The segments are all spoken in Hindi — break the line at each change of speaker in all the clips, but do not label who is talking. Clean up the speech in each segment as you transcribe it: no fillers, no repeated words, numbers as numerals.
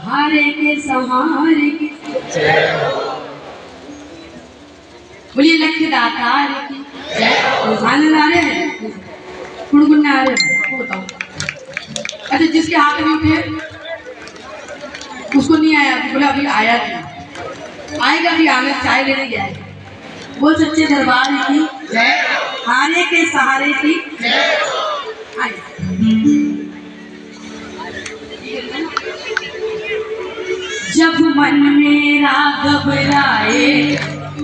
हारे के सहारे की बोलिए लक्ष्य दातार की आनंद आ रहे हैं गुनगुना आ रहे हैं बताओ। अच्छा जिसके हाथ में थे उसको नहीं आया बोला अभी आया नहीं आएगा भी आनंद चाय लेने गया है। बोल सच्चे दरबार की हारे के सहारे की जब मन मेरा घबराए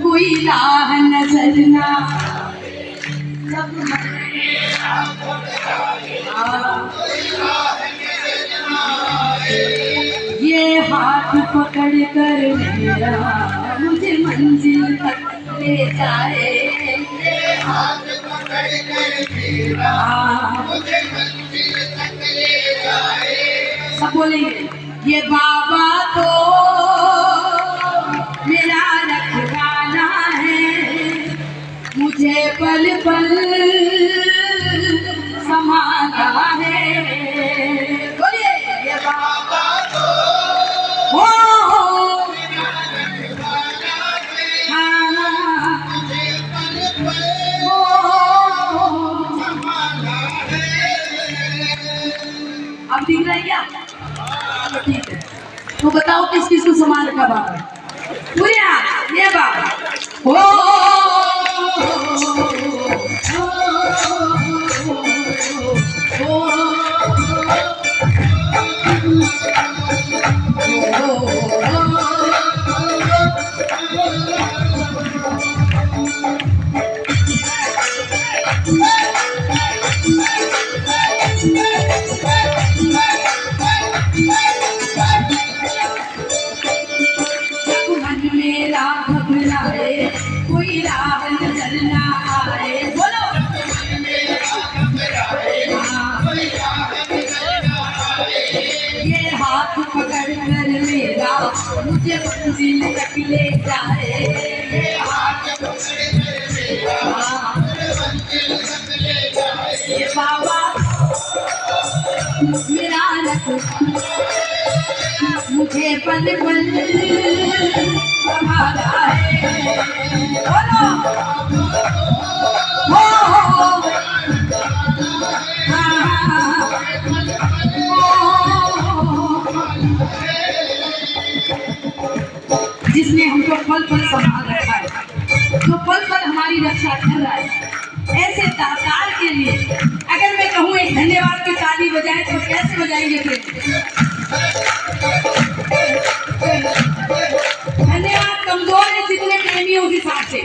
कोई राह नजर ना जब मन मेरा ये हाथ पकड़ कर मेरा मुझे मंजिल तक ले जाए ये हाथ पकड़ कर मेरा मुझे मंजिल तक ले जाए। सब बोलेंगे ये बाबा तो मेरा रखवाला है मुझे पल पल संभाला है। बोलिए ये बाबा तो मेरा रखवाला है मुझे पल पल संभाला है। अब दिख रहा है क्या? ठीक है तो बताओ किस किस को समान का बाबा पूरे ये बाबा कोई राह नजर ना आए। बोलो ये हाथ पकड़ कर मेरा मुझे मंजिल तक ले जाए ये हाथ पकड़ कर मेरा मंजिल तक ले जाए। ये बाबा मेरा रख मुझे पल पल संभाला है। बोलो जिसने हमको पल पल संभाल रखा है जो पल पल हमारी रक्षा कर रहा है ऐसे दातार के लिए अगर मैं कहूँ एक धन्यवाद की ताली बजाए तो कैसे बजाएंगे फिर? धन्यवाद कमजोर है जितने प्रेमी उस हिसाब से।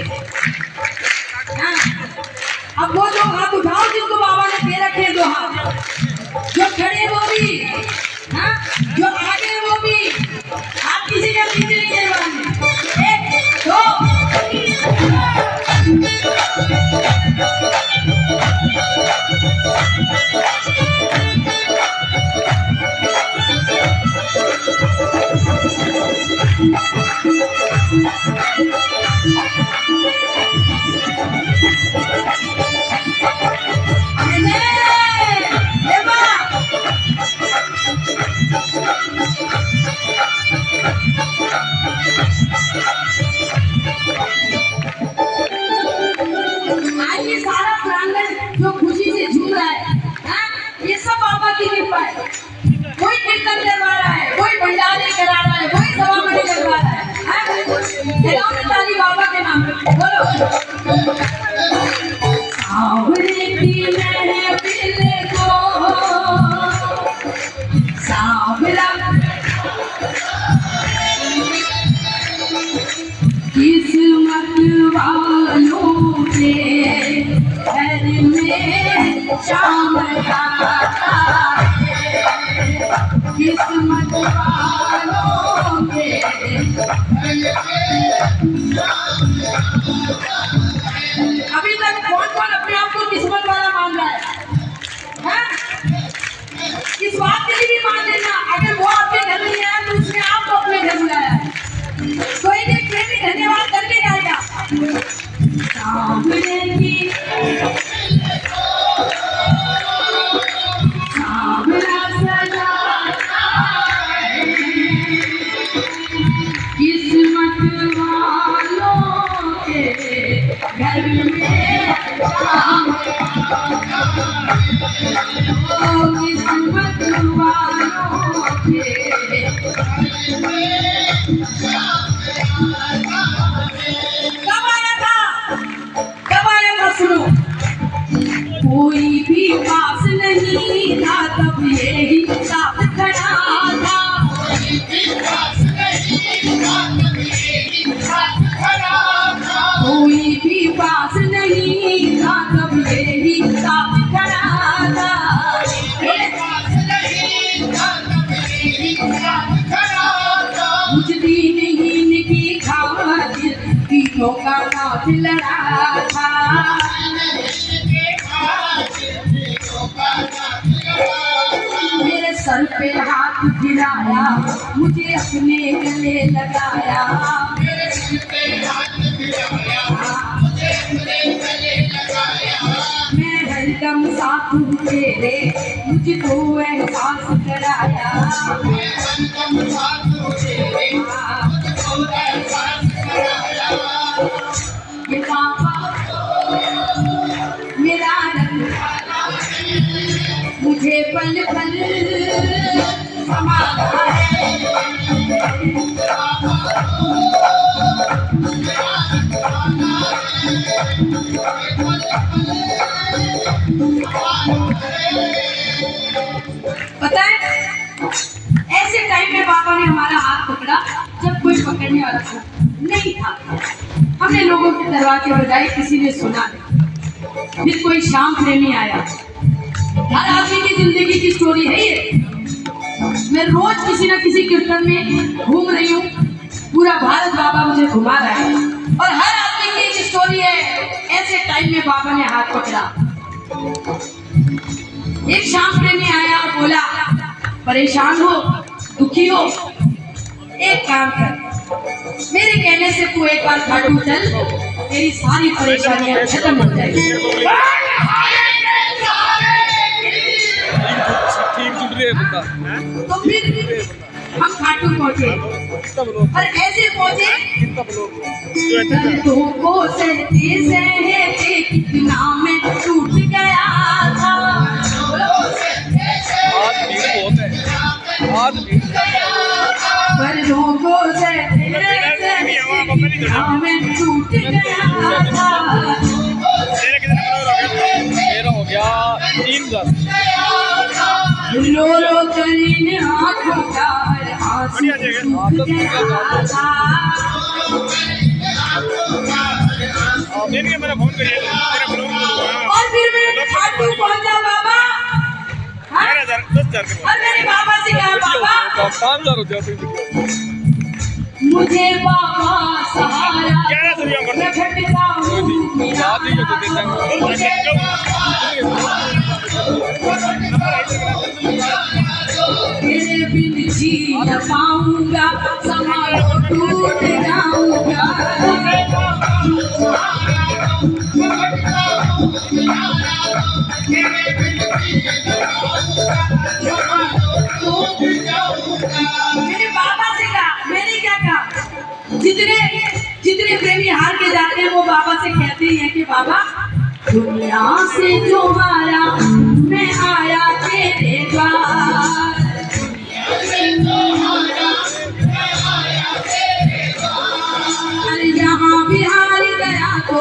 अब वो जो हाथ उठाओ जिनको बाबा ने दे रखे दो हाथ जो खड़े वो भी जो आगे वो भी आप किसी का पीछे नहीं गिरवाने। एक दो जो खुशी से झूम रहा है ये सब बाबा की कृपा है। कोई कीर्तन करवा रहा है कोई भंडारे करा रहा है कोई सभामणि करवा रहा है ताली बाबा के नाम पे। बोलो सावरे की महफिल को सावरा किस्मत वालों के घर में शाम आता है किस्मत वालों के अभी तक कौन कौन अपने आप को किस्मत वाला मान रहा है? इस बात के लिए भी मान तीनों का नाथ लड़ा था। मेरे सर पे हाथ गिराया, मुझे अपने गले लगाया। मेरे सर पे हाथ गिराया, मुझे अपने गले लगाया। मैं हरदम साथ हूँ तेरे, मुझको एहसास कराया। मैं हरदम साथ हूँ तेरे, मुझको एहसास कराया। ये बाबा मेरा रंग मुझे पल पल संभालता है। पता है ऐसे टाइम में बाबा ने हमारा हाथ पकड़ा जब कोई पकड़ने वाला था नहीं था। हमने लोगों के दरवाजे बजाए, किसी ने सुना नहीं। फिर कोई श्याम प्रेमी आया। हर आदमी की जिंदगी की स्टोरी है ये। मैं रोज किसी न किसी कीर्तन में घूम रही हूँ, पूरा भारत बाबा मुझे घुमा रहा है और हर आदमी की एक स्टोरी है। ऐसे टाइम में बाबा ने हाथ पकड़ा। एक श्याम प्रेमी आया और बोला, परेशान हो, दुखी हो, एक काम कर, मेरे कहने से तू एक बार खाटू चल, तेरी सारी परेशानियां खत्म हो जाएगी। तो फिर हम खाटू पहुंचे और ऐसे पहुंचे दर्दों को सहते सहते कितना मैं टूट गया था। दर्दों को सहते सहते कितना मैं टूट गया था।
मेरा हो गया 3,000।
रो रो कर इन आँखों का आंसू सूख गया था। और फिर मैं खाटू पहुंचा बाबा। और मेरे बाबा से कहा, बाबा
5,000 हो जाते।
मुझे बाबा सहारा मैं भटका हूँ। तेरे बिन जी न पाऊंगा, समारोह टूट जाऊंगा। मेरे बाबा से कहा, मैंने क्या कहा, जितने प्रेमी हार के जाते हैं वो बाबा से कहते ही हैं कि बाबा दुनिया से जो हारा मैं आया तेरे द्वार। यहाँ भी हार गया तो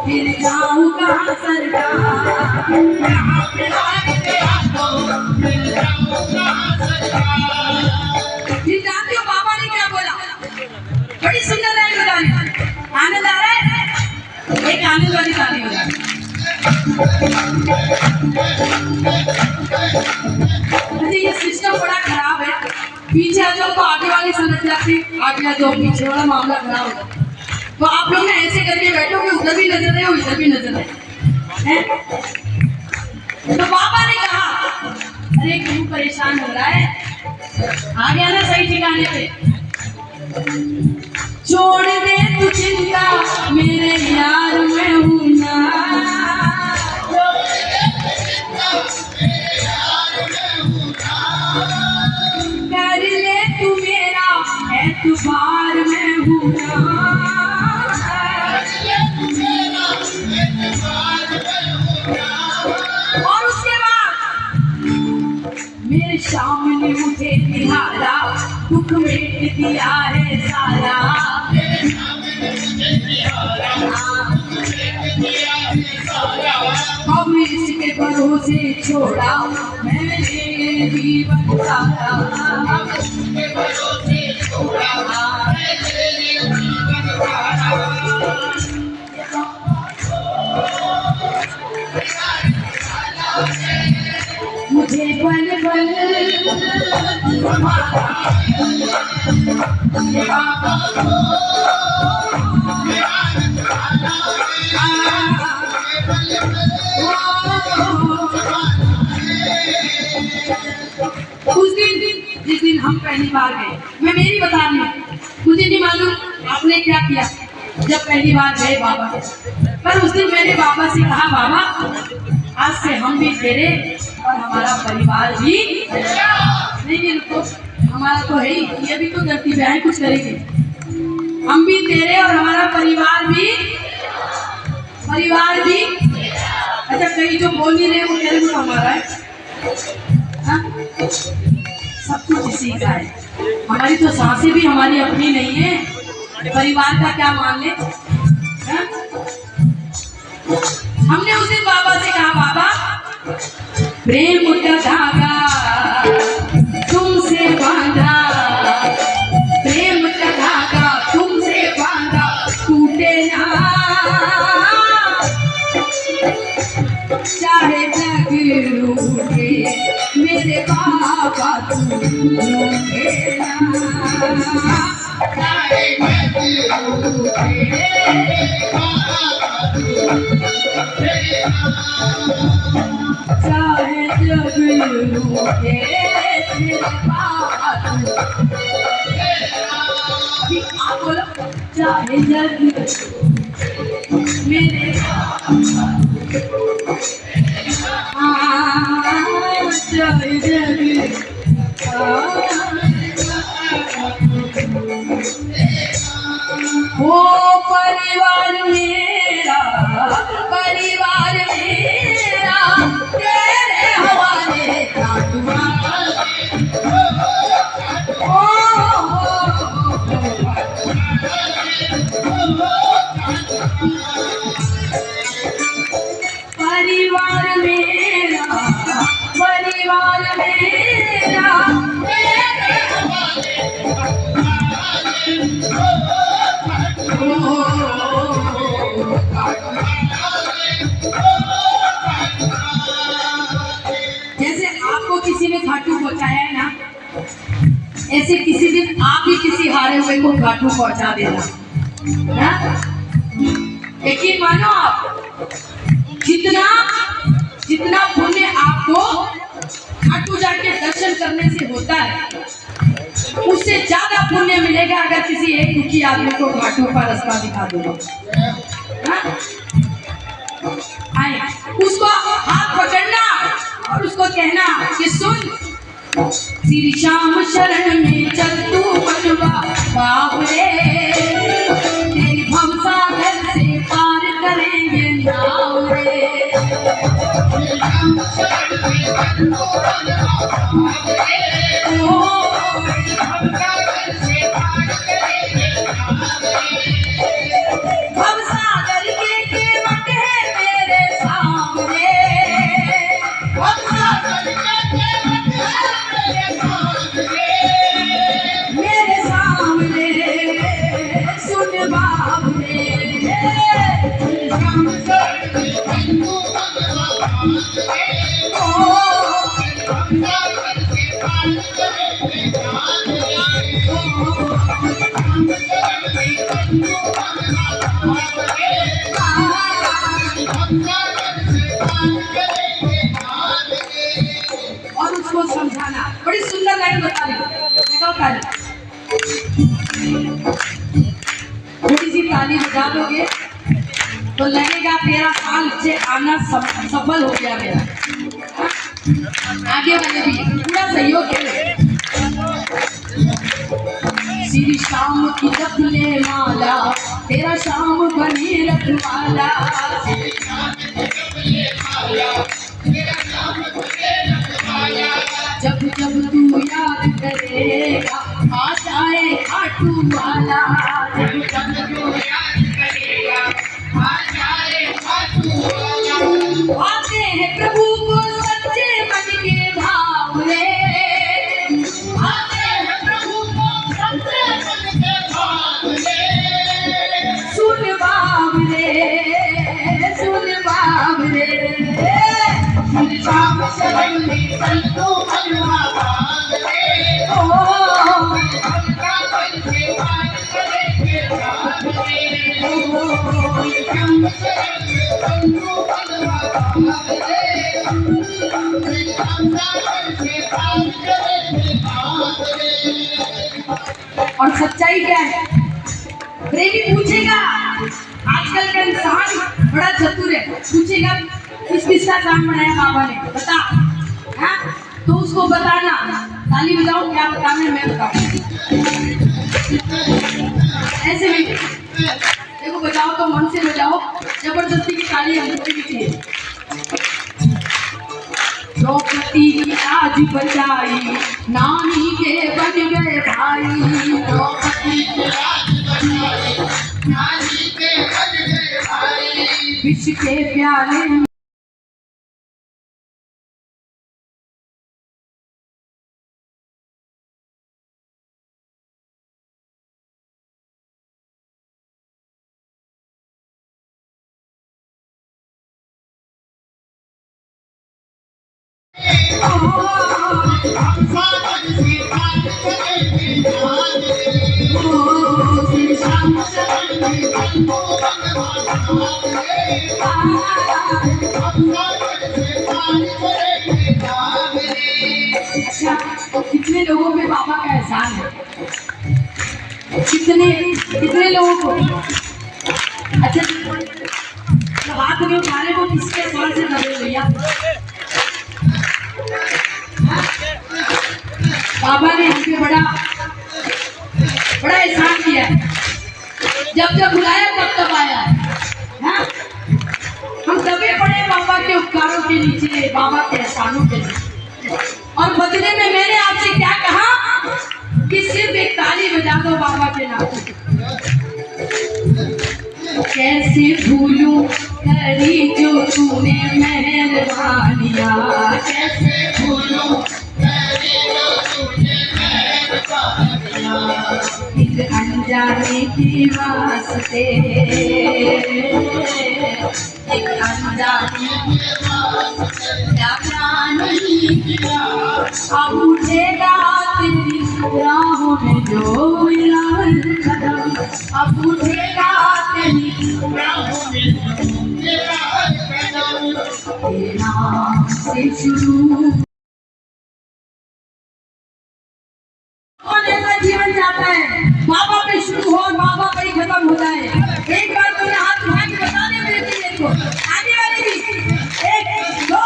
फिर जाऊँ कहाँ सरकार। यहाँ भी हार गया तो फिर जाऊँ कहाँ सरकार। फिर जानते हो बाबा ने क्या बोला? बड़ी सुंदर लाइन बता रही। आनंद आ रहा है? एक आनंद वाली ताली बजा। ये सिस्टम बड़ा खराब है। पीछे आ जाओ तो आगे वाली समझ जाती, आगे आ जाओ पीछे वाला मामला खराब हो जाता। तो आप लोग ना ऐसे करके बैठो कि उधर भी नजर है उधर भी नजर है। तो बाबा ने कहा, अरे क्यों परेशान हो रहा है, आ गया ना सही ठिकाने पे। छोड़ दे तू चिंता मेरे यार मैं हूँ ना। कर ले तू मेरा एतबार मैं हूँ ना। और उसके बाद मेरे सामने मुझे निहारा, दुख मेट दिया है सारा। अब इसके भरोसे छोड़ा मैंने जीवन सारा। मुझे पल पल संभाला। उस दिन जिस दिन हम पहली बार गए, मैं मेरी बता रही हूँ, मुझे नहीं मालूम आपने क्या किया जब पहली बार गए बाबा के, पर उस दिन मैंने बाबा से कहा, बाबा आज से हम भी तेरे और हमारा परिवार भी नहीं रुको, हमारा तो है ही, ये भी तो धरती पे है, कुछ करेगी, हम भी तेरे और हमारा परिवार भी अच्छा कहीं जो बोल नहीं रहे वो कह रहे वो हमारा है, हाँ? सब कुछ इसी का है, हमारी तो सांसें भी हमारी अपनी नहीं है, परिवार का क्या मान ले, हाँ? हमने उस दिन बाबा से कहा, बाबा प्रेम का धागा तुमसे बांधा, प्रेम का धागा तुमसे बांधा टूटे ना, चाहे जग रूठे मेरे बाबा तुम रूठे ना, चाहे जग रूठे चाहे जग रूठे मेरे बाबा तुम, आप बोलो चाहे जग मेरे चाहे जग ओ परिवार मेरा तेरे हवाले परिवार मेरा जैसे आपको किसी ने खाटू पहुंचाया है ना, ऐसे किसी दिन आप भी किसी हारे हुए को खाटू पहुंचा देना, यकीन मानो आप, जितना पुण्य आपको खाटू जाके दर्शन करने से होता है, उससे ज्यादा पुण्य मिलेगा अगर किसी एक दुखी आदमी को खाटू का रास्ता दिखा दो, उसको हाथ पकड़ना और उसको कहना कि सुन, श्री श्याम शरण में चल तू बनवा बाबरे, तेरी भवसागर से पार करेंगे नाव रे, भवसागर के कीमत है मेरे सामने, मेरे सामने सुन बाबरे, और उसको समझाना, बड़ी सुंदर लाइन बता रही हूँ, थोड़ी सी ताली बजा दोगे तो लगेगा तेरा साल से आना सफल हो गया मेरा, आगे वाले भी पूरा सहयोग है। श्री श्याम की जप ले माला, तेरा श्याम बने रखवाला, जब जब तू याद करेगा आ जाए खाटू वाला, जब जब तू याद करेगा आ जाए खाटू वाला, आते हैं प्रभु को सच्चे मन के भाव रे, आते हैं प्रभु को सच्चे मन के भाव रे, सुन बाबरे, श्याम शरण में चल तू बनवा बाबरे, श्याम शरण में चल तू बनवा और सच्चाई क्या है? प्रेमी पूछेगा, आजकल का इंसान बड़ा चतुर है, पूछेगा किसका काम बनाया बाबा ने, बता। हाँ, तो उसको बताना, ताली बजाओ, क्या बताना है मैं बताऊं। ऐसे भी देखो, बजाओ तो मन से बजाओ, जबरदस्ती की ताली हमको भी चाहिए। द्रौपदी की आज बजाई, नानी के बन गए भाई। द्रौपदी की आज बजाई, नानी के बन गए भाई। विष के प्याले कितने लोगों पे बाबा का एहसान है, कितने लोगों को। अच्छा, हाथ में उठा रहे वो किसके स्वर से लगे भैया? बाबा ने हम पे बड़ा एहसान किया है। जब बुलाया तब आया है। हाँ? हम दबे पड़े बाबा के उपकारों के नीचे, बाबा के एहसानों के नीचे। और बदले में मैंने आपसे क्या कहा कि सिर्फ एक ताली बजा दो बाबा के नाम। कैसे भूलूं करी जो तूने मेहरबानिया, कैसे भूलूं करी जो तूने मेहरबानिया। एक अनजाने की वास्ते, एक अनजाने की वास्ते प्यार नहीं किया। अब उठेगा तेरी राहों में जो मेरा कदम, अब उठेगा तेरी राहों में जो मेरा कदम। तेरा से शुरू ऐसा जीवन जाता है, बाबा पे शुरू हो और बाबा पे ही खत्म होता है। एक बार तुमने हाथ उठा के बता दे मेरे लिए को, आगे वाले भी 1 2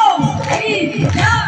3 4।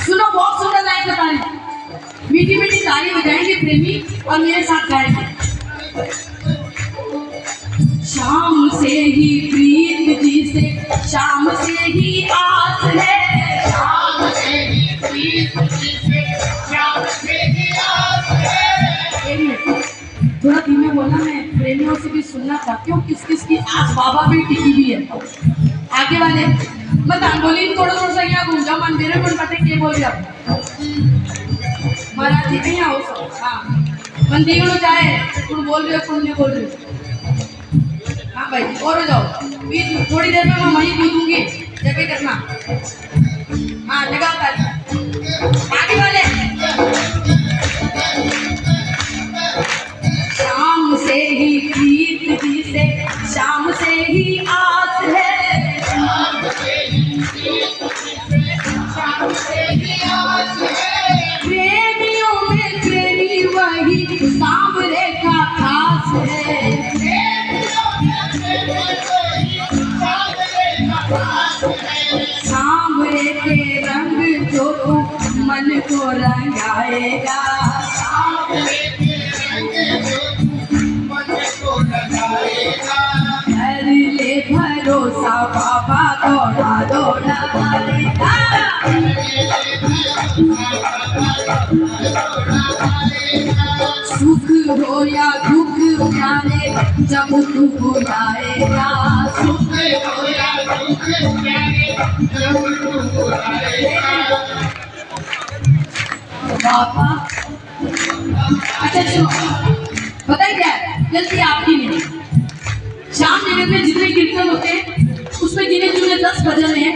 सुनो, बहुत सुंदर लाइन बता रही, मीठी मीठी ताली बजाएंगे प्रेमी और मेरे साथ गाएंगे। शाम से ही प्रीत जी से, शाम से ही आस है, शाम से ही प्रीत जी से, शाम से ही आस है। थोड़ा धीमे बोलना, मैं प्रेमियों से भी सुनना चाहती हूँ किस किस की आस बाबा भी टिकी हुई है। आगे वाले मत बोली, थोड़ा सा यहाँ घूम जाओ, मन मेरे मन पटे के बोल जाओ महाराज जी नहीं आओ सब। हाँ, मंदिर में जाए, तुम बोल रहे हो, तुम नहीं बोल रहे हो। हाँ भाई, और हो जाओ, बीच में थोड़ी देर में मैं वहीं कूदूंगी, जगह करना। हाँ, जगह कर। आगे वाले शाम से ही प्रीत जी से, शाम से ही आस है, शाम से ही प्रीत जी से, शाम से ही आस है। प्रेमियों में प्रेमी वही सांवरे का खास है, प्रेमियों में प्रेमी वही सांवरे का खास है। सांवरे के रंग जो तू मन को रंगाएगा, सांवरे के रंग जो कर ले भरोसा बाबा दौड़ा दौड़ा आएगा। सुख हो या दुख प्यारे जब तू बुलाएगा, सुख हो या दुख प्यारे जब तू बुलाएगा। बाबा अच्छा सुनो, बताइए क्या है, गलती आपकी नहीं। शाम जगत में जितने कीर्तन होते हैं उसमें गिने चुने 10 भजन हैं,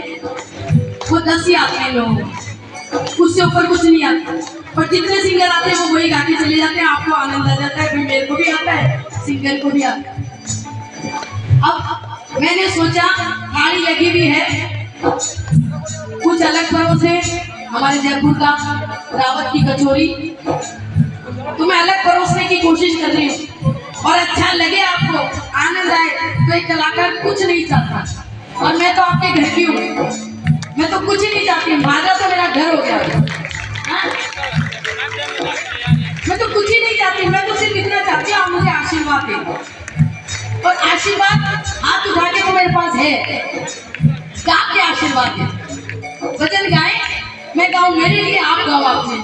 वो 10 ही आते हैं लोगों को, उससे ऊपर कुछ नहीं आता। और जितने सिंगर आते हैं वो वही गा के चले जाते हैं, आपको आनंद आ जाता है, फिर मेरे को भी आता है, सिंगर को भी आता है। अब मैंने सोचा गाड़ी लगी भी है, कुछ अलग परोस है हमारे जयपुर का रावत की कचौरी, तो मैं अलग परोसने की कोशिश कर रही हूँ। और अच्छा लगे आपको, आनंद आए, तो एक कलाकार कुछ नहीं चाहता। और मैं तो आपके घर की हूँ, मैं तो कुछ ही नहीं चाहती, माजा तो मेरा घर हो गया। हाँ? मैं तो कुछ ही नहीं चाहती, मैं तो सिर्फ इतना चाहती हूँ आप मुझे आशीर्वाद दें। और आशीर्वाद हाथ उठा के तो मेरे पास है, गा के आशीर्वाद दें। भजन गाएं, मैं गाऊं मेरे लिए, आप गाओ आपने।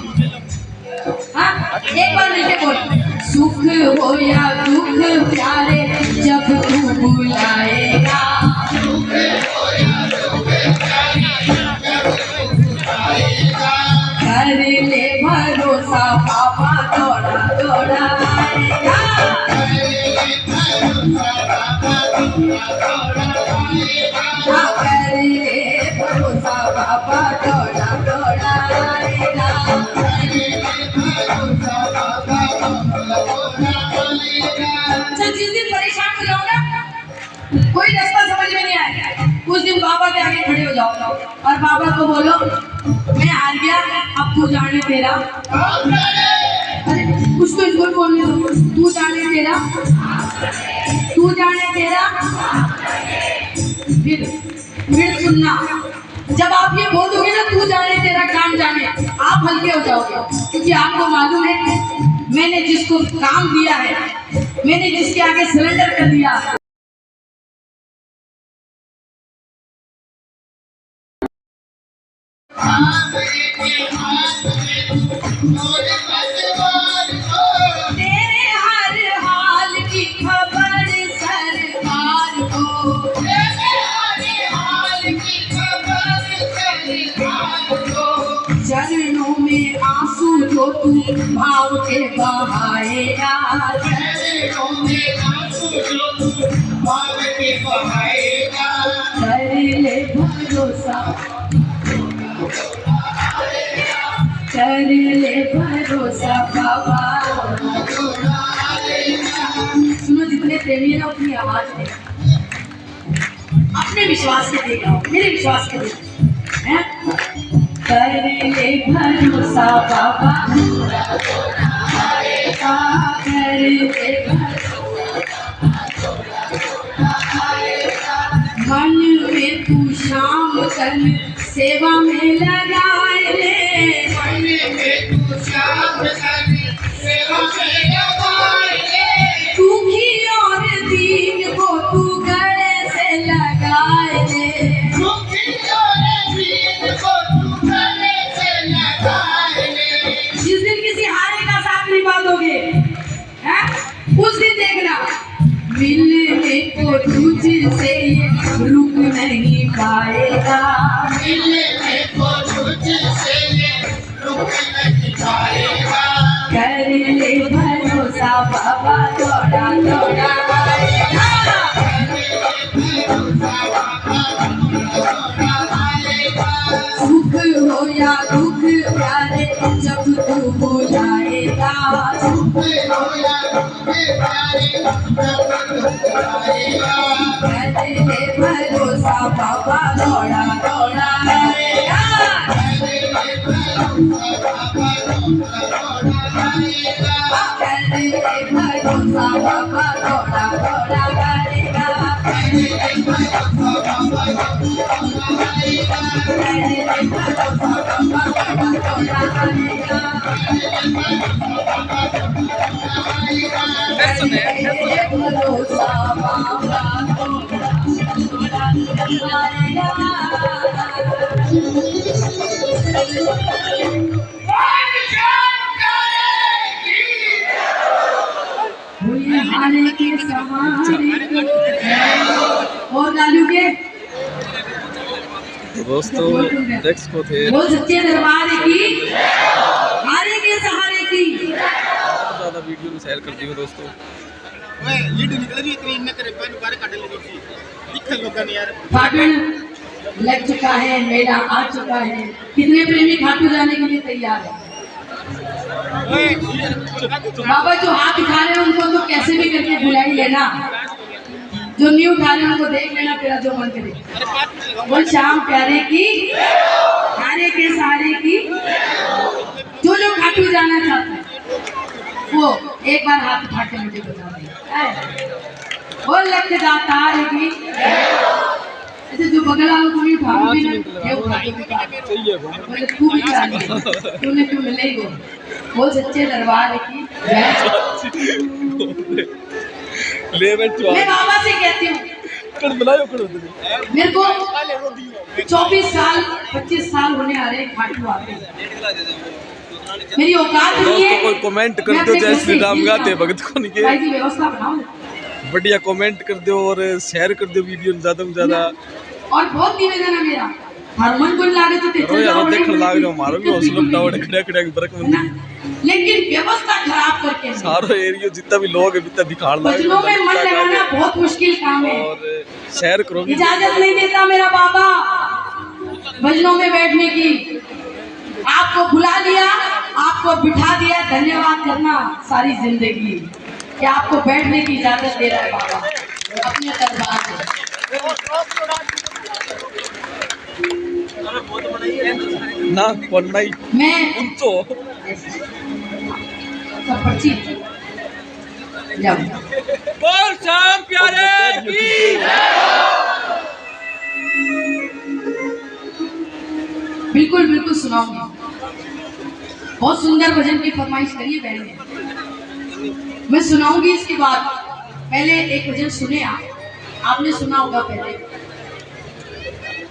हाँ, एक बार मिलके बोल। सुख हो या दुख प्यारे जब तू बुलाएगा, सुख हो या दुख प्यारे जब तू बुलाएगा। कर ले भरोसा बाबा दौड़ा दौड़ा आएगा, कर ले भरोसा बाबा दौड़ा दौड़ा आएगा, कर ले भरोसा बाबा दौड़ा दौड़ा आएगा, कर ले भरोसा बाबा दौड़ा दौड़ा आएगा। अच्छा, जिस दिन परेशान हो जाओ ना, कोई रास्ता समझ में नहीं आएगा, उस दिन बाबा के आगे खड़े हो जाओ और बाबा को बोलो मैं हार गया, अब तू जाने तेरा। अरे उसको इसको बोलने दो, तू जाने तेरा, तू जाने तेरा। फिर सुनना, जब आप ये बोल दोगे ना तू जाने तेरा काम जाने, आप हल्के हो जाओगे, क्योंकि आपको मालूम है मैंने जिसको काम दिया है, मैंने जिसके आगे सरेंडर कर दिया, तेरे हर हाल की खबर सरकार को, तेरे हर हाल की खबर सरकार को। चरणों में आंसू जो तू भाव के बहाएगा, चरणों में आंसू जो तू भाव के बहाएगा। कर ले भरोसा, कर ले भरोसा बाबा। सुनो, जितने प्रेमी है ना उतनी आवाज दे, अपने विश्वास के देगा, मेरे विश्वास के देगा। कर ले भरोसा बाबा, कर ले मन में तू शाम कर सेवा में लगाए ले, मन में तू शाम कर सेवा में लगाए ले। दुखी और दीन को तू गले से लगाए ले, दुखी और दीन को तू गले से लगाए ले। जिस दिन किसी हारे का साथ निभा दोगे, उस दिन देखना मिलने को तुझसे ये रुक नहीं पाएगा, मिलने को तुझसे ये रुक नहीं पाएगा। कर ले भरोसा बाबा दौड़ा दौड़ा आएगा, कर ले भरोसा बाबा दौड़ा दौड़ा आएगा। सुख हो या दुख प्यारे जब तू बुलाएगा, सुख हो या दुख प्यारे जब तू बुलाएगा। कर ले भरोसा बाबा दौड़ा दौड़ा आएगा, कर ले भरोसा बाबा दौड़ा दौड़ा आएगा, कर ले भरोसा बाबा दौड़ा दौड़ा आएगा, कर ले भरोसा बाबा दौड़ा दौड़ा आएगा, कर ले भरोसा बाबा दौड़ा दौड़ा आएगा। भरोसा बाबा दौड़ा दौड़ा आएगा। हमारे को। और लालू के
दोस्तों नेक्स्ट को थे
बोल सच्चे दरबार की, हारे के सहारे की।
ज़्यादा वीडियो में शेयर कर दियो दोस्तों।
फाटन लग चुका है, मेला आ चुका है। कितने प्रेमी खाटू जाने के लिए तैयार है? बाबा जो हाथ उठा रहे हैं उनको तो कैसे भी करके बुला ही लेना, जो नहीं उठा रहे हैं उनको देख लेना, तेरा जो मन करे। बोल शाम प्यारे की, हारे के सहारे की। जो लोग खाटू जाना चाहते हैं वो एक बार हाथ उठा के मुझे बता दें। बोल लग दातार की। ऐसे जो बगल वालों को नहीं उठा भी ना, ये उठा के दिखा। बोले तू भी चाहे, तूने क्यों मिले ही वो। बोल सच्चे दरबार की जय। मैं बाबा से कहती हूँ, मेरे को 24 साल 25 साल होने आ रहे हैं खाटू आते। मेरी औकात नहीं है।
दोस्तों कोई कमेंट कर दो, जय श्री राम गाते भगत को नहीं के
भाई की व्यवस्था बनाओ,
बढ़िया कमेंट कर दो और शेयर कर दो वीडियो ज़्यादा से ज़्यादा।
और बहुत निवेदन है मेरा, हारमोन को लागे तो
करो यार, देख लाग रहे हो हमारा भी हौसला उठाओ, खड़े खड़े बरक मंदी।
लेकिन व्यवस्था खराब करके
सारा एरिया जितना भी लोग है जितना दिखाड़ लाग
भजनों में मन लगाना बहुत मुश्किल काम है।
और शेयर करो।
इजाजत नहीं देता मेरा बाबा भजनों में बैठने की। आपको बुला लिया, आपको बिठा दिया, धन्यवाद करना सारी जिंदगी कि आपको बैठने की इजाजत दे रहा है बाबा अपने दरबार में।
ना पन्नाई
मैं
उनको
सब पर्ची जाओ।
बोल शाम प्यारे की।
बिल्कुल बिल्कुल सुनाऊंगी। बहुत सुंदर भजन की फरमाइश करिए बहन ने, मैं सुनाऊंगी। इसके बाद पहले एक भजन सुने आपने सुना होगा पहले।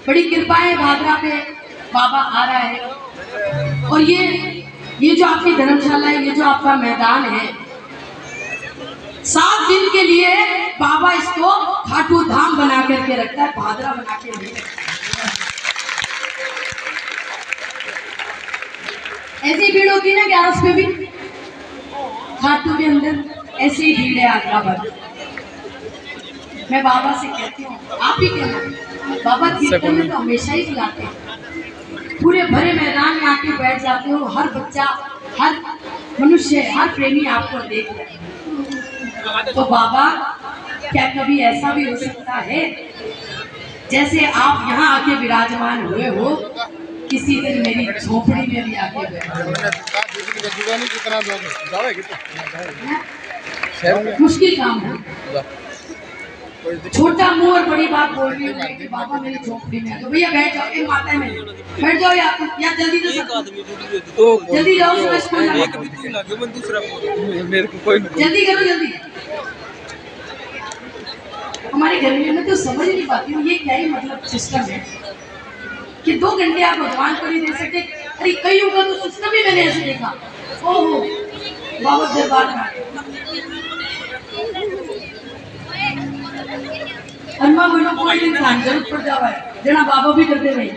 बड़ी कृपा है, भादरा पे बाबा आ रहा है। और ये जो आपकी धर्मशाला है, ये जो आपका मैदान है, 7 दिन के लिए बाबा इसको खाटू धाम बना करके रखता है, भादरा बना के नहीं रखता। ऐसी भीड़ होती है ना ग्यारस पे भी, खाटू के अंदर ऐसी ही भीड़ है आगरा भर। मैं बाबा से कहती हूँ, आप ही कहना, बाबा कीर्तन में तो हमेशा ही बुलाते हैं, पूरे भरे मैदान में आके बैठ जाते हो। हर बच्चा, हर मनुष्य, हर प्रेमी आपको देख रहे हैं। तो बाबा क्या कभी ऐसा भी हो सकता है जैसे आप यहाँ आके विराजमान हुए हो, किसी दिन मेरी झोपड़ी में भी आके बैठे? मुश्किल काम है। छोटा मुंह और बड़ी बात बोल रही हूँ कि बाबा मेरी झोपड़ी में है, तो भैया बैठ जाओ। एक माता है मेरी, बैठ जाओ या जल्दी तो जल्दी जाओ, सुबह स्कूल जाना। जल्दी करो जल्दी। हमारे घर में मैं तो समझ नहीं पाती हूँ ये क्या ही मतलब सिस्टम है कि 2 घंटे आप भगवान को नहीं दे सकते। अरे कई होगा तो सिस्टम ही मैंने ऐसे देखा। ओहो बाबा दरबार में अम्मा बोलो कोई दिन ध्यान जरूर पड़ जावा है, जना बाबा भी करते भाई।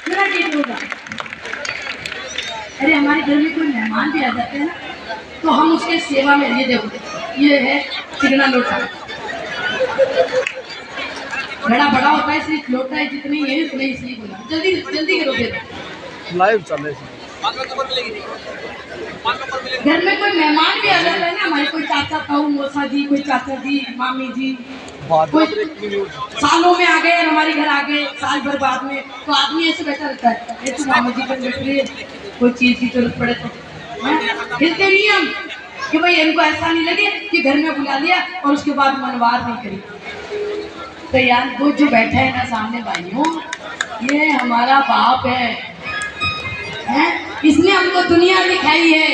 मेरा ठीक होगा। अरे हमारे घर में कोई मेहमान भी आ जाते हैं ना, तो हम उसके सेवा में, ये देखो ये है चिकना लोटा, घड़ा बड़ा होता है इसलिए लोटा है जितनी ये उतने इसलिए बोला। जल्दी जल्दी करो फिर
लाइव चल रहे।
घर में कोई मेहमान भी आ जाता है ना, हमारे कोई चाचा ताऊ मौसा जी, कोई चाचा जी, मामी जी, कोई सालों में आ गए और हमारे घर आ गए साल भर बाद में, तो आदमी ऐसे बैठा रहता है। ये तो मामा जी पर बैठ रही है, कोई चीज की जरूरत पड़े तो हिलते नहीं हम कि भाई इनको ऐसा नहीं लगे कि घर में बुला लिया और उसके बाद मनवार नहीं करी। तो यार वो जो बैठा है ना सामने भाइयों, ये हमारा बाप है, इसने हमको दुनिया दिखाई है।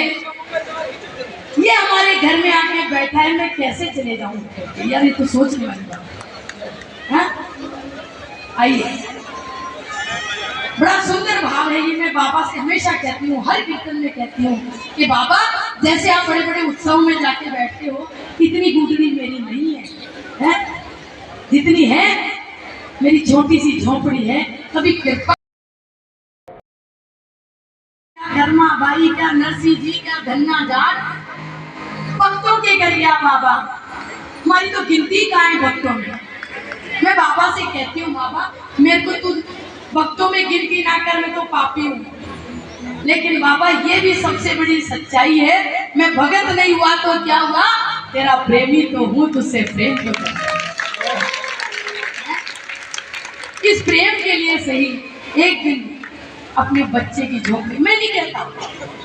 ये हमारे घर में आके बैठा है, मैं कैसे चले जाऊं यार, ये तो सोचने वाली बात है। आइए, बड़ा सुंदर भाव है ये। मैं बाबा बाबा से हमेशा कहती हूँ, हर कीर्तन में कहती हूँ कि बाबा जैसे आप बड़े बड़े उत्सव में जाके बैठते हो, इतनी गुडरी मेरी नहीं है, जितनी है मेरी छोटी सी झोपड़ी है। कभी कृपा धर्मा भाई क्या नरसिंह जी क्या धन्ना जाट भक्तों के कर गया बाबा, हमारी तो गिनती कहाँ है भक्तों में। मैं बाबा से कहती हूँ बाबा मेरे को तू भक्तों में गिनती ना कर, मैं तो पापी हूँ। लेकिन बाबा ये भी सबसे बड़ी सच्चाई है, मैं भगत नहीं हुआ तो क्या हुआ, तेरा प्रेमी तो हूँ, तुझसे प्रेम तो कर। इस प्रेम के लिए सही एक दिन अपने बच्चे की झोपड़ी, मैं नहीं कहता,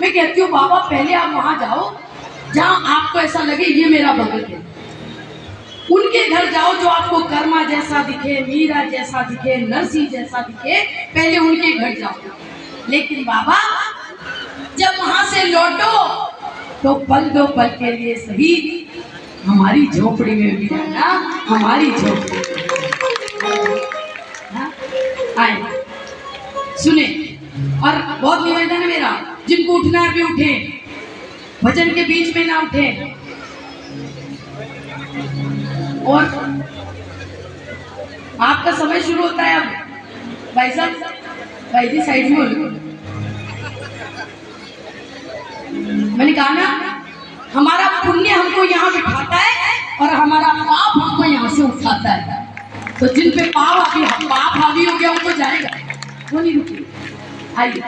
मैं कहती हूँ बाबा पहले आप वहां जाओ जहां आपको ऐसा लगे ये मेरा भगत है, उनके घर जाओ जो आपको कर्मा जैसा दिखे, मीरा जैसा दिखे, नरसिंह जैसा दिखे, पहले उनके घर जाओ। लेकिन बाबा जब वहां से लौटो तो पल दो पल के लिए सही हमारी झोपड़ी में भी आना, हमारी झोपड़ी आए सुने। और बहुत निवेदन है मेरा, जिनको उठना है भी उठे, भजन के बीच में ना उठे। और आपका समय शुरू होता है अब। भाई साहब, भाई जी साइड में बोलो। मैंने कहा ना हमारा पुण्य हमको यहाँ बिठाता है और हमारा पाप हमको यहाँ से उठाता है। तो जिन पे पाप हावी हो गया उनको जाएगा, वो नहीं रुकेगा। आइए,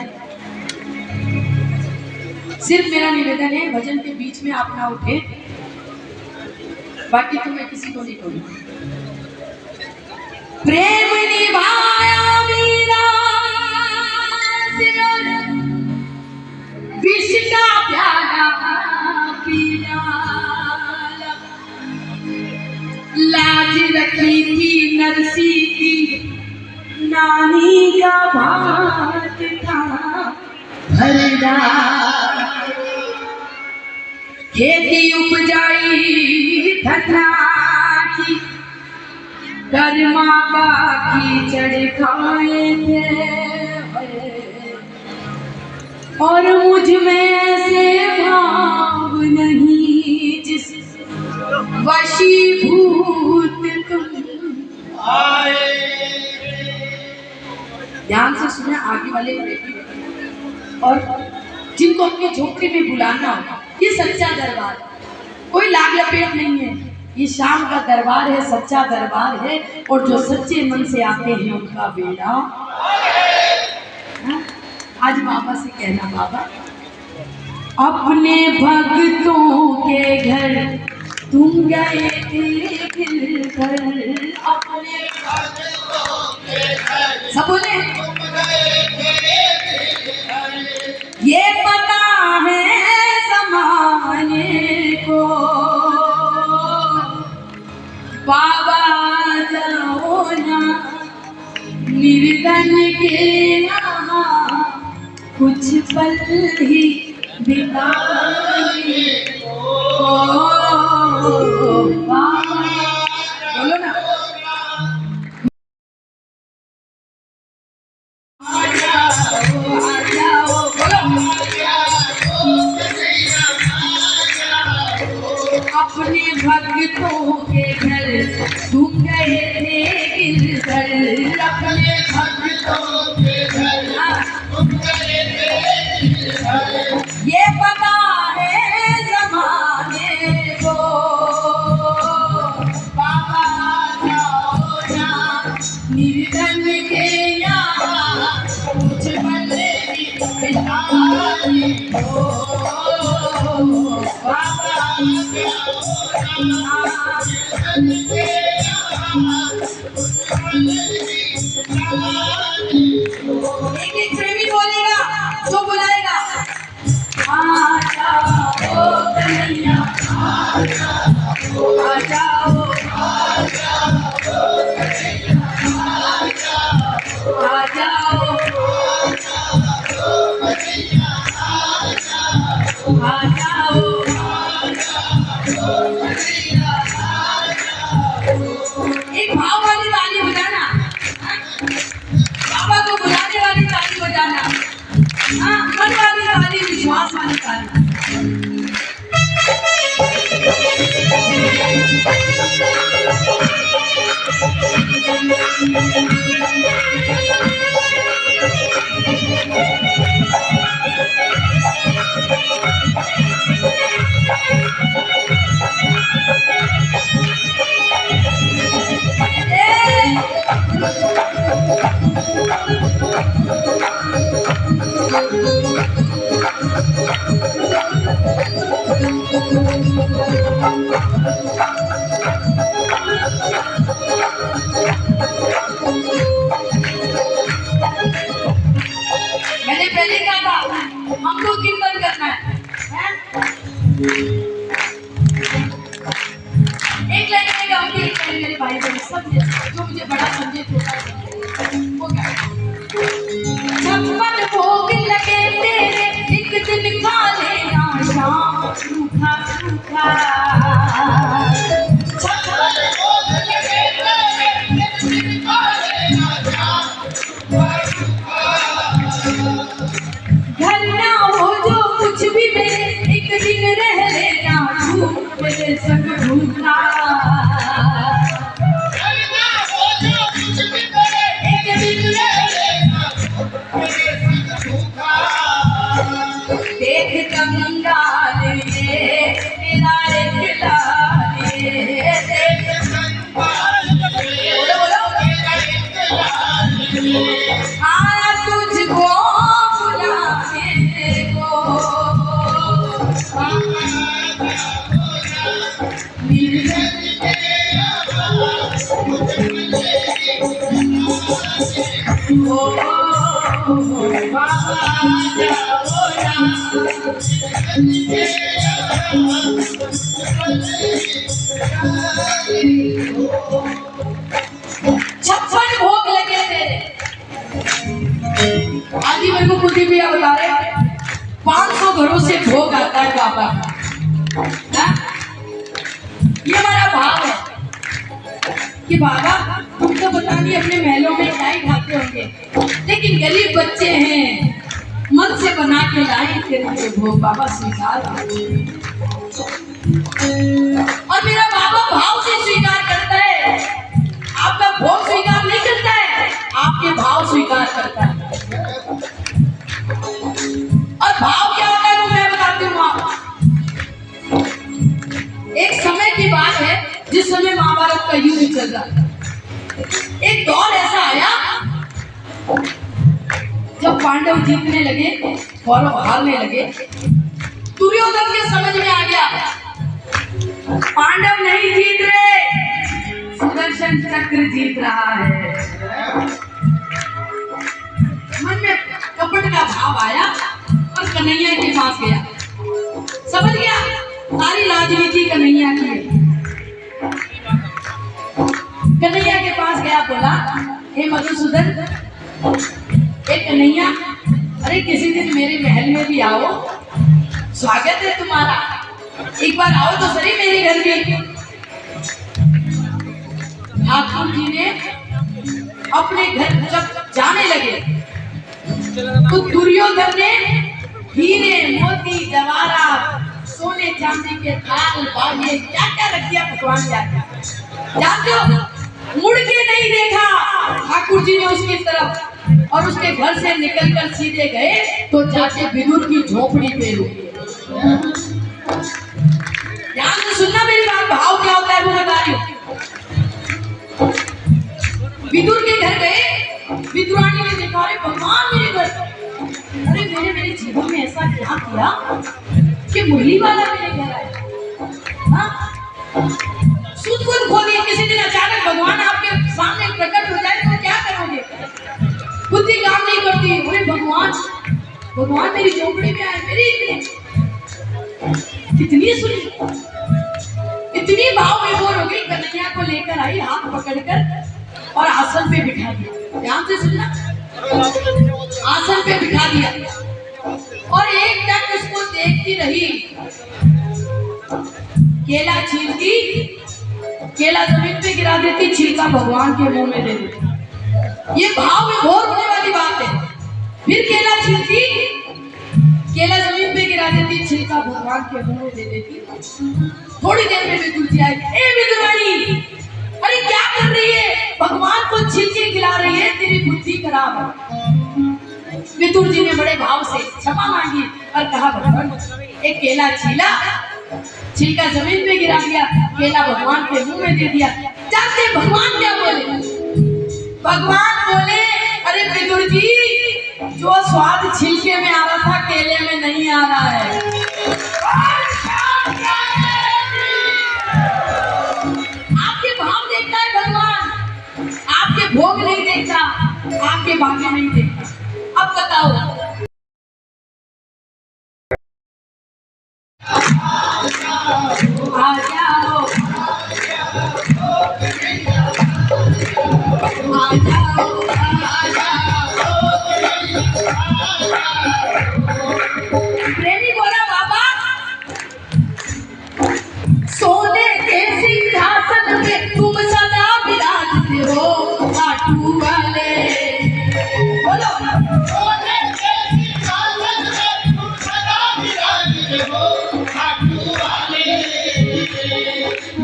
सिर्फ मेरा निवेदन है भजन के बीच में आप ना उठे, बाकी तो मैं किसी को नहीं कहूँगी। प्रेम निभाया मीरा विष का प्याला पीना, लाज रखी थी नरसिंह की नानी का भात था भरदा, खेती उपजाई धन्ना की कर्मा का कीचड़ खाए थे, और मुझ में ऐसे भाव नहीं जिस वशीभूत तुम आए। ध्यान से सुना आगे वाले बेटी, और जिनको अपनी झोपड़ी में बुलाना हो, ये सच्चा दरबार, कोई लाग लपेट नहीं है, ये शाम का दरबार है, सच्चा दरबार है। और जो सच्चे मन से आते हैं उनका बेड़ा। आज बाबा से कहना, बाबा अपने भक्तों के घर तुम गए थे गिरकर, अपने भक्तों के घर सब बोले तुम गए थे गिरकर, ये पता है ज़माने को, बाबा जाओ ना निर्धन के यहाँ कुछ पल ही बिताने को, बाबा बोलो ना, आ जाओ बोलो, अपने भक्तों के घर तुम गए थे गिरकर, अपने भक्तों के घर तुम गए थे गिरकर, ये पता है ज़माने को, बाबा जाओ ना निर्धन के यहाँ कुछ बंदे बिताने को, बाबा एक एक प्रेमी बोलेगा, जो बुलाएगा आ जाओ कन्हैया, आ जाओ, आ जाओ, आ जाओ, आ जाओ, आ जाओ, एक भाव वाली ताली बजाना, बाबा को बुलाने वाली ताली बजाना। हाँ, मन वाली ताली, विश्वास वाली ताली। मैंने पहले कहा था हमको कीर्तन करना है, हैं? एक लाइन में गाऊंगी, एक लाइन मेरे भाई बहन सब जो मुझे बड़ा समझे छोटा समझे वो क्या? छप्पन भोग लगे तेरे एक दिन खा लेना शाम सूखा सूखा। छप्पन भोग लगे तेरे एक दिन खा लेना शाम सूखा सूखा। घर ना हो जो कुछ भी मेरे एक दिन रह लेना झूठ मेरे संग झूठा। घर ना हो जो कुछ भी मेरे एक दिन रह लेना मेरे संग झूठा। देख कंगाल ये मेरा एक लाल ये, देख कंगाल बोलो बोलो मेरा एक लाल ये, आया तुझको बुलाने को छप्पन भोग लगे थे। आज ही मेरे को खुद ही भैया बता रहे 500 घरों से भोग आता है बाबा का। ये हमारा भाव है कि बाबा तुम तो पता नहीं अपने महलों में क्या ही खाते होंगे, लेकिन गरीब बच्चे हैं मन से बना के लाए तेरे भोग बाबा स्वीकार। और मेरा बाबा भाव से स्वीकार करता है, आपका भोग स्वीकार नहीं करता है, आपके भाव स्वीकार करता है। और भाव क्या होता है वो मैं बताती हूँ आपको। एक समय की बात है जिस समय महाभारत का युद्ध चल रहा था। एक दौर ऐसा आया जब पांडव जीतने लगे, कौरव हारने लगे। दुर्योधन के समझ में आ गया पांडव नहीं जीत रहे, सुदर्शन चक्र जीत रहा है। मन में कपट का भाव आया और कन्हैया के पास गया। समझ गया सारी राजनीति कन्हैया की है। कन्हैया के पास गया, बोला हे मधुसूदन, एक कन्हैया, अरे किसी दिन मेरे महल में भी आओ, स्वागत है तुम्हारा, एक बार आओ तो सही मेरे घर में। ठाकुर जी ने अपने घर जब जाने लगे तो दुर्योधन ने हीरे मोती जवाहरात सोने चांदी के थाल बाजे क्या क्या रख दिया भगवान जानते हो। मुड़ के नहीं देखा ठाकुर जी ने उसकी तरफ, और उसके घर से निकलकर सीधे गए तो जाके विदुर की झोपड़ी पे रुके। ध्यान से सुनना मेरी बात, भाव क्या होता है वो बता रही हूँ। विदुर के घर गए, विदुरानी ने देखा अरे भगवान मेरे घर, अरे मेरे जीवन में ऐसा क्या किया कि मुरली वाला मेरे घर आया। सूद खो दिया। किसी दिन अचानक भगवान आपके सामने प्रकट हो जाए तो क्या करोगे? बुद्धि काम नहीं करती। अरे भगवान मेरी झोपड़ी में आए, मेरी कितनी सुनी, इतनी भाव विभोर हो गई। कन्हैया को लेकर आई, हाथ पकड़कर और आसन पे बिठा दिया। ध्यान से सुनना, आसन पे बिठा दिया और एक टक उसको देखती रही। केला छीलती, केला जमीन पे गिरा देती, छिलका भगवान के मुंह में दे देती। ये भाव विभोर होने वाली बात है। फिर केला छीलती, भगवान के मुंह में दे देती। थोड़ी देर में विदुर जी आए। ए विदुरानी, अरे क्या कर रही है? भगवान को छिलके खिला रही है, तेरी बुद्धि खराब है। विदुर जी ने बड़े भाव से क्षमा मांगी और कहा भगवान एक केला छिलका जमीन पे गिरा दिया, केला भगवान के मुंह में दे दिया। जानते भगवान क्या बोले? भगवान बोले अरे विदुर जी, जो स्वाद छिलके में आ रहा था केले में नहीं आ रहा है। आपके भाव देखता है भगवान, आपके भोग नहीं देखता, आपके भाग्य नहीं देखता। अब बताओ आ जाओ, आ जाओ, प्रेमी बोला बाबा सोने के सिंहासन में तुम सदा विराजते हो खाटू वाले। बोलो
सोने के सिंहासन में तुम सदा विराजते हो खाटू वाले।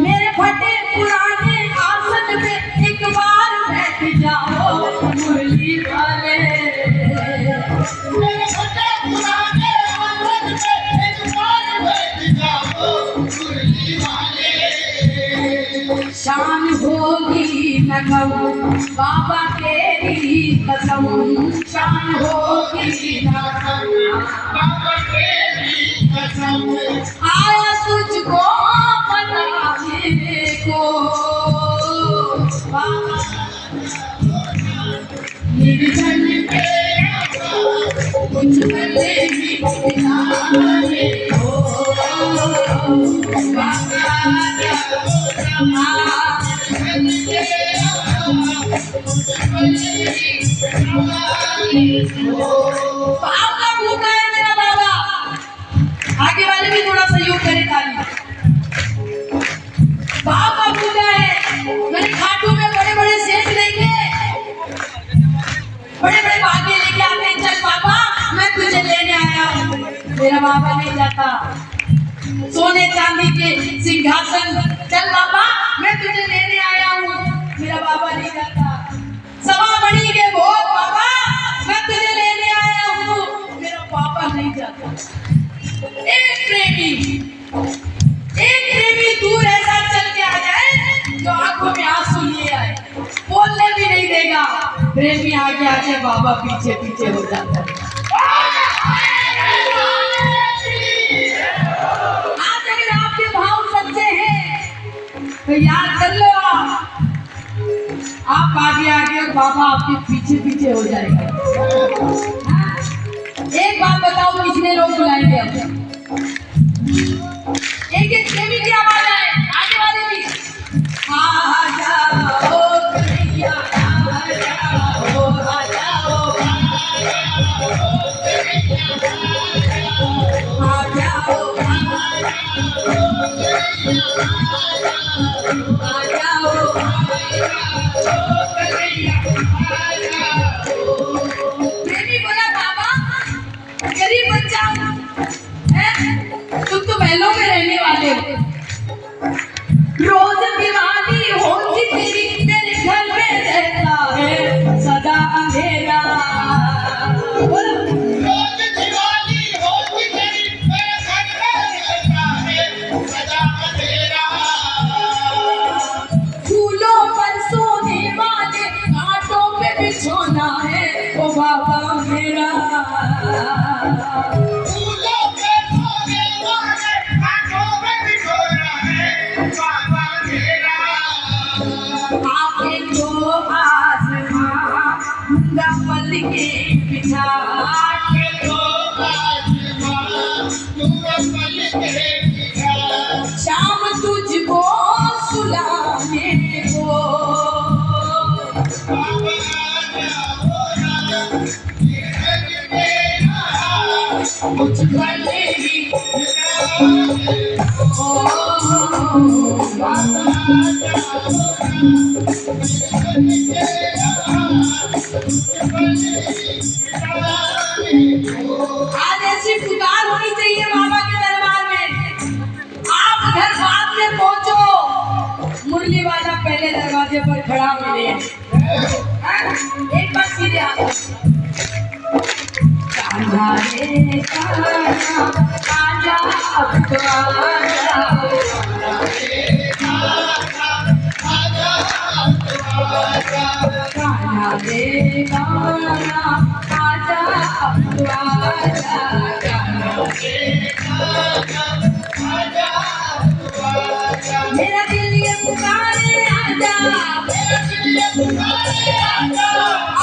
मेरे फटे पुराने आसन पे एक बार बैठ जाओ मुरली वाले।
मेरे फटे पुराने आसन पे एक बार बैठ जाओ मुरली वाले।
शान होगी न कहूँ बाबा तेरी कसम, शान होगी न कहूँ
बाबा तेरी कसम।
आया तुझको बनाने को बाबा निर्धन के कुछ बने भी बनाने को बाबा भूखा है मेरा बाबा। आगे वाले भी थोड़ा सहयोग करें ताली। बाबा भूखा है, मैंने खाटू में बड़े बड़े सेठ लेके बड़े बड़े भागे लेके आते हैं। चल बाबा मैं तुझे लेने आया हूँ। मेरा बाबा नहीं जाता। सोने चांदी के सिंहासन, चल बाबा मैं तुझे लेने आया हूँ। मेरा बाबा नहीं जाता। सवा बड़ी के भोग बाबा मैं तुझे लेने आया हूँ। मेरा बाबा नहीं जाता। एक प्रेमी दूर ऐसा चल के आ जाए जो आंखों में आंसू लिए आए, बोलने भी नहीं देगा। प्रेमी आगे आगे बाबा पीछे पीछे हो जाता है। आज अगर आपके भाव सच्चे हैं तो याद कर लो, आप आगे आगे और बाबा आपके पीछे पीछे हो जाएगा। हाँ? एक बात बताओ कितने लोग बुलाएंगे अब? एक प्रेमी की आवाज आए, आगे वाले भी आ जाओ कन्हैया, आ जाओ, आ जाओ, आ जाओ, आ जाओ। प्रेमी बोला बाबा गरीब बच्चा है, तुम तो महलों में रहने वाले हो। रोज दिवाली होती तेरी मेरे घर में रहता है सदा अंधेरा।
रोज दिवाली होती तेरी मेरे घर में रहता है सदा अंधेरा।
फूलों पर सोने वाले कांटों पे बिछोना है ओ बाबा मेरा।
फूलों पे सोने वाले कांटों पे बिछोना है बाबा मेरा।
आके तो आसमां गंगा पल के बिछा
आके तो आसमां दूर पल के बिछा।
शाम तुझको सुलाने को
बाबा जाओ ये हज मेरा
कुछ बनेगी आज ऐसी पुकार होनी चाहिए बाबा के दरबार में। दरवाजे पर खड़ा मिले हाँ? एक बार सीधे हाथ कान्हा रे कान्हा आजा अब तो आजा कान्हा रे कान्हा आजा अब तो आजा मेरा दिल ये पुकारे आजा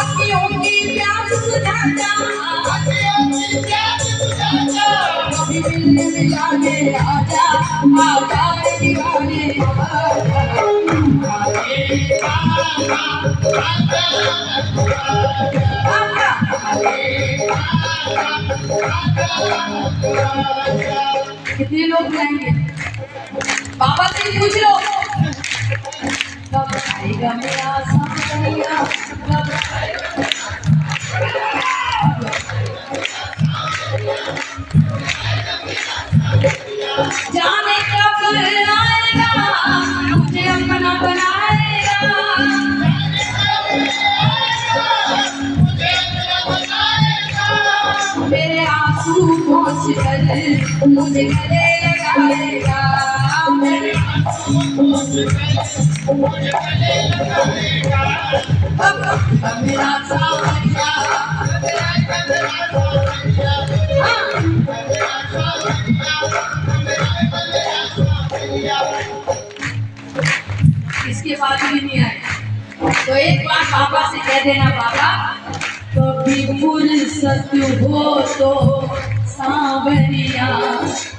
अखियों की प्यास बुझा जा कभी मिलने मिलाने आजा आजा रे दीवाने कितने लोग जाएंगे बाबा से पूछ लो कब आएगा मेरा सावरिया कब जाने कब आएगा मुझे अपना बनाएगा मेरे आंसू पोंछ कर मुझे गले लगाएगा मेरे अब मेरा सावरिया इसके बाद भी नहीं आए तो एक बार बाबा से कह देना बाबा कभी फुर्सत हो तो सांवरिया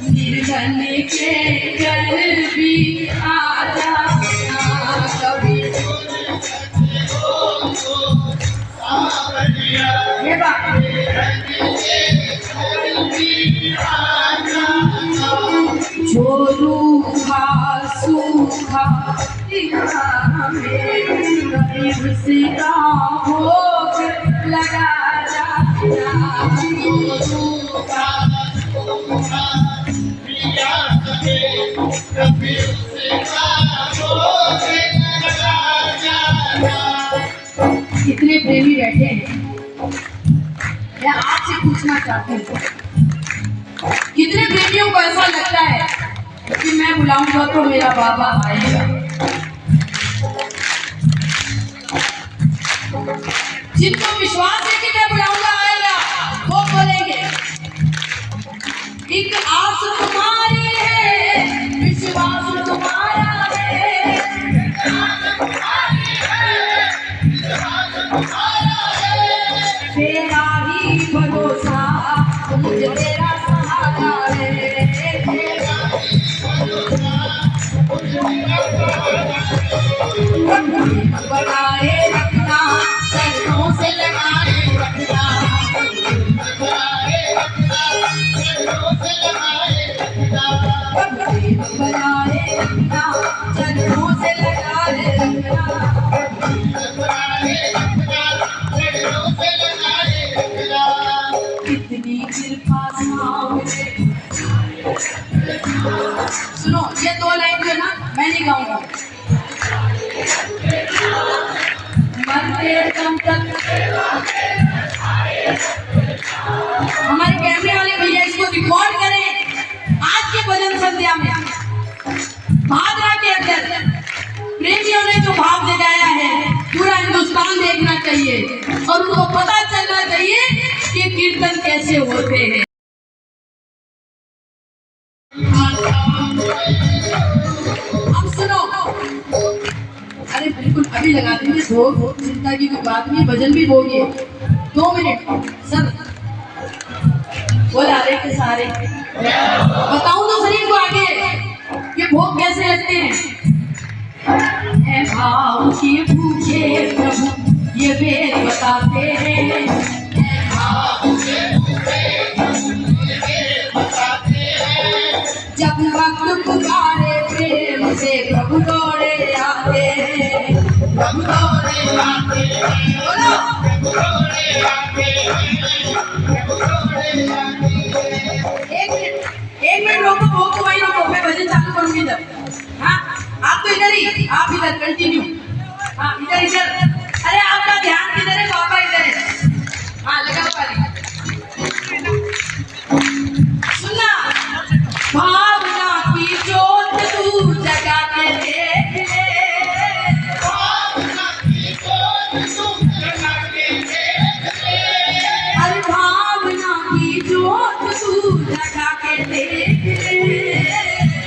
निर्धन के घर भी आ जाना कभी ये बात जो रूखा सूखा दिखा हमें कभी उसका भोग लगा जाना कितने प्रेमी बैठे हैं मैं आपसे पूछना चाहती हूँ कितने प्रेमियों को ऐसा लगता है कि मैं बुलाऊंगा तो मेरा बाबा आएगा जिनको विश्वास है कि मैं बुलाऊंगा आएगा वो बोलेंगे एक आस तुम्हारी है विश्वास तुम्हारा है तेरा ही भरोसा मुझे तेरा सहारा है बनाए रखना सरों से लगाए रखना बनाए रखना सरों से लगाए रखना कितनी कृपा सामने सुनो ये दो लाइन जो ना मैं नहीं गाऊंगा मरते दम तक हमारे कैमरे वाले भैया इसको रिकॉर्ड करें आज के भजन संध्या में भादरा के अंदर प्रेमियों ने जो भाव जगाया है पूरा हिंदुस्तान देखना चाहिए और उनको पता चलना चाहिए कि कीर्तन कैसे होते हैं अब सुनो अरे बिल्कुल अभी लगा देंगे दो चिंता की कोई बात नहीं भजन भी होगी 2 मिनट सर बोला रहे के सारे बताऊं तो शरीर को आगे ये भोग कैसे लगते हैं भाव के भूखे प्रभु ये वेद बताते हैं जब वक्त पुकारे प्रेम से प्रभु दौड़े आते हैं प्रभु दौड़े आते एक मिनट रोको रोको भाई रोको मैं भजन चालू करूंगी जब हाँ आप तो इधर ही आप इधर कंटिन्यू हाँ इधर इधर, अरे आपका ध्यान किधर है बाबा, इधर है। हाँ लगाओ ताली। सुनना, भावना की जोत तू जगा के देख ले,
भावना की जोत तू जगा के देख ले,
अरे भावना की जोत तू जगा के देख ले,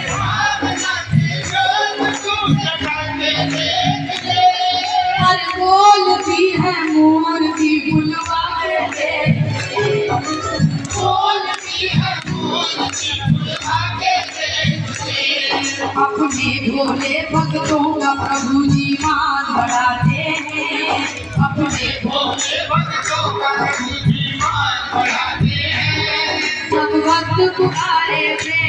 भावना की जोत तू जगा के देख ले,
अरे बोलती है मोर की बुलवा के देख ले,
बोलती है मोर की बुलवा के देख ले,
अपने भोले भक्तों का प्रभु जी मान बढ़ाते हैं, अपने
भोले भक्तों का प्रभु जी मान बढ़ाते हैं,
सब भक्त पुकारे प्रेम